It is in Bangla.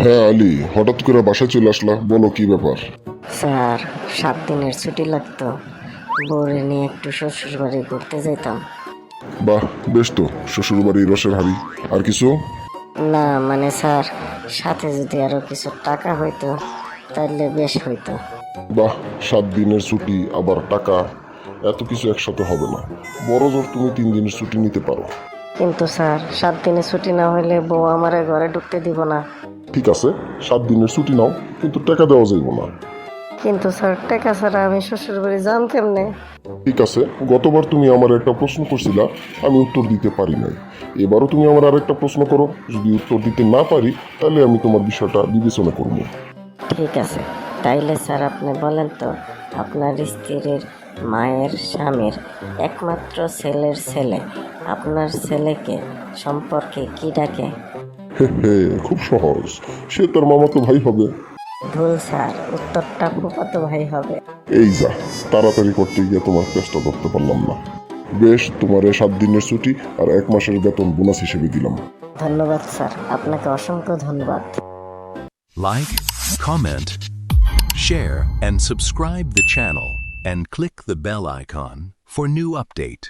হ্যাঁ আলী, হঠাৎ করে বাসায় চলে আসলা, বলো কি ব্যাপার? স্যার, 7 দিনের ছুটি লাগতো। বউরে নিয়ে একটু শ্বশুর বাড়ি ঘুরতে যেতাম। বাহ, বেশ তো, শ্বশুর বাড়ির রসের হাড়ি। আর কিছু? না মানে স্যার, সাথে যদি আরো কিছু টাকা হইতো তাহলে বেশ হইতো। বাহ, 7 দিনের ছুটি আবার টাকা, এত কিছু একসাথে হবে না। বড় জোর তুমি 3 দিনের ছুটি নিতে পারো। কিন্তু স্যার, 7 দিনের ছুটি না হইলে বউ আমারে ঘরে ঢুকতে দিব না। ঠিক আছে, 7 দিনের ছুটি নাও, কিন্তু টাকা দেওয়া যাইব না। কিন্তু স্যার, টাকা ছাড়া আমি শ্বশুর বাড়ি যাম কেমনে? ঠিক আছে, গতবার তুমি আমার একটা প্রশ্ন করছিলা, আমি উত্তর দিতে পারি নাই। এবারও তুমি আমার আরেকটা প্রশ্ন করো, যদি উত্তর দিতে না পারি তাহলে আমি তোমার বিষয়টা বিবেচনা করবো। ঠিক আছে, তাইলে স্যার আপনি বলেন তো, আপনার স্ত্রীর মায়ের স্বামীর একমাত্র ছেলের ছেলে আপনার ছেলেকে সম্পর্কে কি ডাকে? হে হে, খুব সহজ, সে তার মামাতো ভাই হবে। ভুল স্যার, উত্তরটা ফুফাতো ভাই হবে। এই যা, তাড়াতাড়ি করতে গিয়ে তোমার চেষ্টা করতে পারলাম না। বেশ, তোমার 7 দিনের ছুটি আর 1 মাসের বেতন বোনাস হিসেবে দিলাম। ধন্যবাদ স্যার, আপনাকে অসংখ্য ধন্যবাদ। Like, comment, share, and subscribe the channel and click the bell icon for new update.